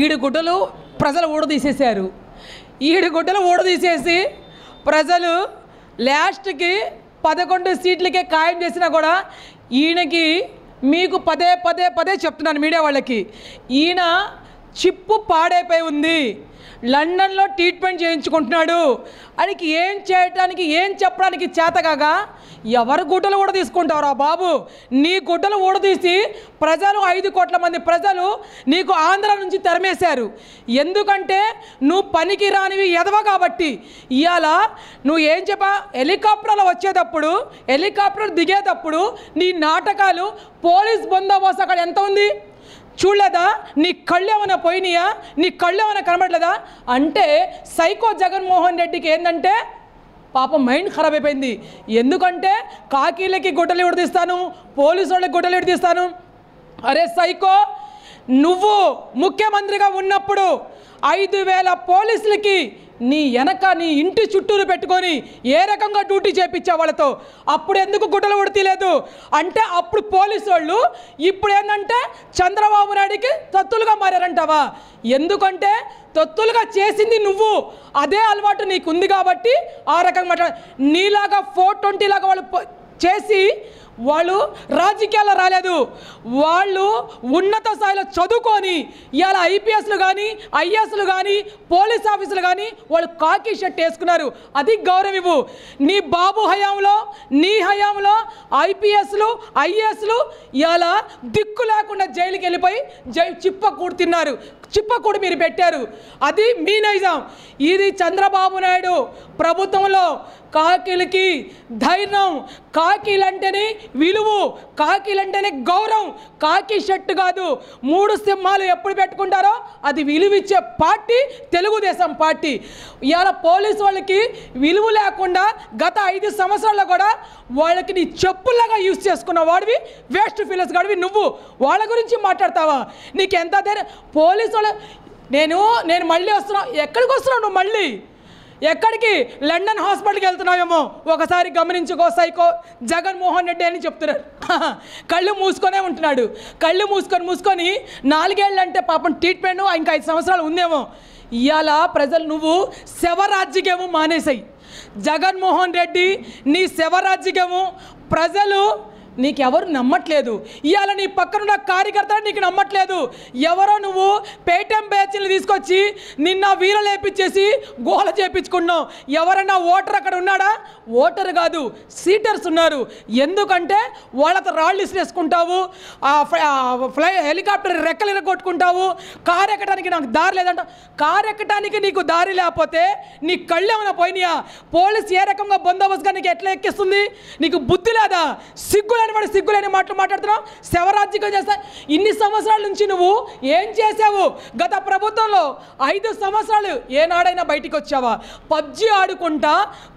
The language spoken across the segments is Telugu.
ఈడు గుడ్డలు ప్రజలు ఊడదీసేశారు. ఈడు గుడ్డలు ఊడదీసేసి ప్రజలు లాస్ట్కి 11 సీట్లకే ఖాయం చేసినా కూడా ఈయనకి మీకు పదే పదే పదే చెప్తున్నాను మీడియా వాళ్ళకి, ఈయన చిప్పు పాడైపోయి ఉంది, లండన్లో ట్రీట్మెంట్ చేయించుకుంటున్నాడు. ఆయనకి ఏం చేయటానికి ఏం చెప్పడానికి చేతగాగా ఎవరు గుడ్డలు కూడా తీసుకుంటావురా బాబు? నీ గుడ్డలు ఊడదీసి ప్రజలు 5 కోట్ల మంది ప్రజలు నీకు ఆంధ్ర నుంచి తరిమేశారు. ఎందుకంటే నువ్వు పనికి రానివి ఎదవ కాబట్టి. ఇవాళ నువ్వు ఏం చెప్పా, హెలికాప్టర్లో వచ్చేటప్పుడు హెలికాప్టర్ దిగేటప్పుడు నీ నాటకాలు పోలీస్ బందోబస్తు అక్కడ ఎంత ఉంది చూడలేదా? నీ కళ్ళు ఏమైనా పోయినాయా? నీ కళ్ళు ఏమైనా కనబడలేదా? అంటే సైకో జగన్మోహన్ రెడ్డికి ఏంటంటే పాపం మైండ్ ఖరాబ్ అయిపోయింది. ఎందుకంటే కాకీలకి గుడ్డలు విడదీస్తాను, పోలీసు వాళ్ళకి గుడ్డలు విడదీస్తాను. అరే సైకో, నువ్వు ముఖ్యమంత్రిగా ఉన్నప్పుడు 5,000 పోలీసులకి నీ వెనక నీ ఇంటి చుట్టూరు పెట్టుకొని ఏ రకంగా డ్యూటీ చేయించా వాళ్ళతో? అప్పుడు ఎందుకు గుడ్డలు ఉడతీలేదు అంటే అప్పుడు పోలీసు వాళ్ళు ఇప్పుడు ఏంటంటే చంద్రబాబు నాయుడికి తొత్తులుగా మారారంటావా? ఎందుకంటే తొత్తులుగా చేసింది నువ్వు, అదే అలవాటు నీకు ఉంది కాబట్టి ఆ రకంగా నీలాగా 420 లాగా వాళ్ళు చేసి వాళ్ళు రాజకీయాల్లో రాలేదు. వాళ్ళు ఉన్నత స్థాయిలో చదువుకొని ఇవాళ ఐపీఎస్లు కానీ ఐఏఎస్లు కానీ పోలీస్ ఆఫీసులు కానీ వాళ్ళు కాకి షర్ట్ వేసుకున్నారు. అది గౌరవివు. నీ బాబు హయాంలో నీ హయాంలో ఐపీఎస్లు ఐఏఎస్లు ఇవాళ దిక్కు లేకుండా జైలుకి వెళ్ళిపోయి చిప్పకూడు తిన్నారు. చిప్పకూడు మీరు పెట్టారు. అది మీ నైజాం. ఇది చంద్రబాబు నాయుడు ప్రభుత్వంలో కాకీలకి ధైర్యం, కాకీలంటేనే విలువ, కాకీలంటేనే గౌరవం. కాకి షర్ట్ కాదు, 3 సింహాలు ఎప్పుడు పెట్టుకుంటారో అది విలువిచ్చే పార్టీ తెలుగుదేశం పార్టీ. ఇవాళ పోలీసు వాళ్ళకి విలువ లేకుండా గత 5 సంవత్సరాల్లో కూడా వాళ్ళకి నీ చెప్పుల్లాగా యూజ్ చేసుకున్న వాడివి, వేస్ట్ ఫీలర్స్ గాడివి నువ్వు. వాళ్ళ గురించి మాట్లాడతావా? నీకు ఎంత ధైర్యం? పోలీసు వాళ్ళు నేను మళ్ళీ వస్తున్నా. ఎక్కడికి వస్తున్నావు నువ్వు? మళ్ళీ ఎక్కడికి? లండన్ హాస్పిటల్కి వెళ్తున్నావేమో. ఒకసారి గమనించుకో సైకో జగన్మోహన్ రెడ్డి అని చెప్తున్నారు. కళ్ళు మూసుకొనే ఉంటున్నాడు. కళ్ళు మూసుకొని 4 ఏళ్ళు అంటే పాపం ట్రీట్మెంట్ ఇంకా 5 సంవత్సరాలు ఉందేమో. ఇవాళ ప్రజలు నువ్వు శవరాజ్యము మానేసాయి. జగన్మోహన్ రెడ్డి నీ శవరాజ్యము ప్రజలు నీకెవరు నమ్మట్లేదు. ఇవాళ నీ పక్కనున్న కార్యకర్తలు నీకు నమ్మట్లేదు. ఎవరో నువ్వు పేటీఎం బ్యాచ్లు తీసుకొచ్చి నిన్న వీరలేపించేసి గోల చేపించుకున్నావు. ఎవరైనా ఓటర్ అక్కడ ఉన్నాడా? ఓటర్ కాదు, సీటర్స్ ఉన్నారు. ఎందుకంటే వాళ్ళతో రాళ్ళు ఇసిరేసుకుంటావు, హెలికాప్టర్ రెక్కలు ఇరగొట్టుకుంటావు, కారు ఎక్కడానికి నాకు దారి లేదంట. కారు ఎక్కడానికి నీకు దారి లేకపోతే నీ కళ్ళు ఏమైనా పోయినాయా? పోలీసు ఏ రకంగా బందోబస్తుగా నీకు ఎట్లా ఎక్కిస్తుంది? నీకు బుద్ధి లేదా? సిగ్గులేని మాటలు మాట్లాడుతున్నావు. శవరాజ్యం చేస్తా. ఇన్ని సంవత్సరాల నుంచి నువ్వు ఏం చేసావు? గత ప్రభుత్వంలో 5 సంవత్సరాలు ఏనాడైనా బయటికి వచ్చావా? పబ్జి ఆడుకుంటా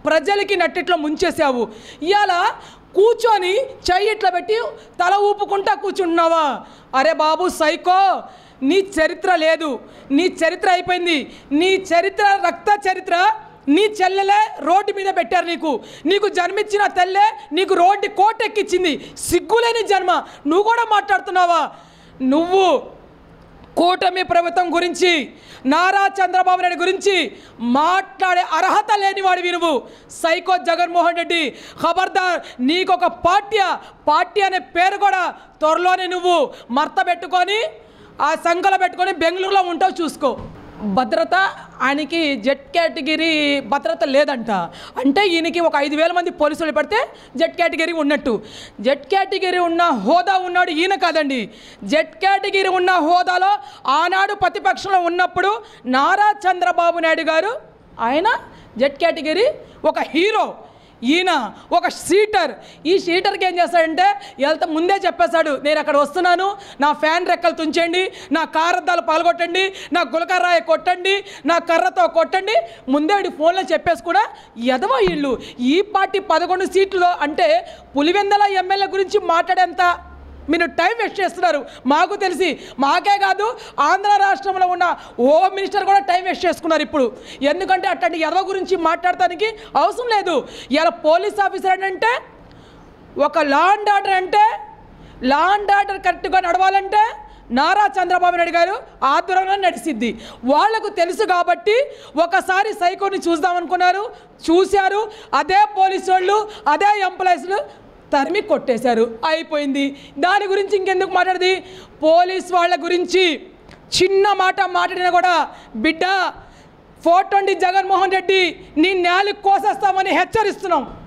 ప్రజలకి నట్టిట్లో ముంచేసావు. ఇవాళ కూర్చొని చెయ్యి ఇట్లా పెట్టి తల ఊపుకుంటా కూర్చుంటున్నావా? అరే బాబు సైకో, నీ చరిత్ర లేదు. నీ చరిత్ర అయిపోయింది. నీ చరిత్ర రక్త చరిత్ర. నీ చెల్లెలే రోడ్డు మీద పెట్టారు. నీకు జన్మించిన తల్లే నీకు రోడ్డు కోటెక్కిచ్చింది. సిగ్గులేని జన్మ. నువ్వు కూడా మాట్లాడుతున్నావా? నువ్వు కూటమి ప్రభుత్వం గురించి, నారా చంద్రబాబు నాయుడు గురించి మాట్లాడే అర్హత లేనివాడివి నువ్వు. సైకో జగన్మోహన్ రెడ్డి, ఖబర్దార్. నీకు ఒక పార్టీ అనే పేరు కూడా త్వరలోనే నువ్వు మర్త పెట్టుకొని ఆ సంఘాలు పెట్టుకొని బెంగళూరులో ఉంటావు. చూసుకో. భద్రత ఆయనకి జెడ్ కేటగిరీ భద్రత లేదంట. అంటే ఈయనకి ఒక 5,000 మంది పోలీసులు పెడితే జెడ్ కేటగిరీ ఉన్నట్టు. జెడ్ కేటగిరీ ఉన్న హోదా ఉన్నాడు ఈయన కాదండి. జెడ్ కేటగిరీ ఉన్న హోదాలో ఆనాడు ప్రతిపక్షంలో ఉన్నప్పుడు నారా చంద్రబాబు నాయుడు గారు ఆయన జెడ్ కేటగిరీ ఒక హీరో. ఈయన ఒక షీటర్. ఈ షీటర్కి ఏం చేస్తాడంటే వెళ్తా ముందే చెప్పేశాడు, నేను అక్కడ వస్తున్నాను, నా ఫ్యాన్ రెక్కలు తుంచండి, నా కారద్దాలు పాల్గొట్టండి, నా గులకరాయ కొట్టండి, నా కర్రతో కొట్టండి. ముందే వీడి ఫోన్లో చెప్పేసి కూడా ఎదవ వీళ్ళు. ఈ పార్టీ 11 సీట్లు అంటే పులివెందల ఎమ్మెల్యే గురించి మాట్లాడేంత మీరు టైం వేస్ట్ చేస్తున్నారు. మాకు తెలిసి, మాకే కాదు ఆంధ్ర రాష్ట్రంలో ఉన్న హోమ్ మినిస్టర్ కూడా టైం వేస్ట్ చేసుకున్నారు ఇప్పుడు. ఎందుకంటే అట్లాంటి ఎదవ గురించి మాట్లాడటానికి అవసరం లేదు. ఇలా పోలీస్ ఆఫీసర్ అంటే ఒక లా అండ్ ఆర్డర్ అంటే లా అండ్ ఆర్డర్ కరెక్ట్గా నడవాలంటే నారా చంద్రబాబు నాయుడు గారు ఆధ్వర్యంలో నడిసిద్ది. వాళ్లకు తెలుసు కాబట్టి ఒకసారి సైకోని చూద్దామనుకున్నారు, చూశారు. అదే పోలీసు వాళ్ళు, అదే ఎంప్లాయీస్లు తరిమి కొట్టేశారు, అయిపోయింది. దాని గురించి ఇంకెందుకు మాట్లాడది? పోలీస్ వాళ్ళ గురించి చిన్న మాట మాట్లాడినా కూడా బిడ్డ 420 జగన్మోహన్ రెడ్డి నీ నేలకు కోసేస్తామని హెచ్చరిస్తున్నాం.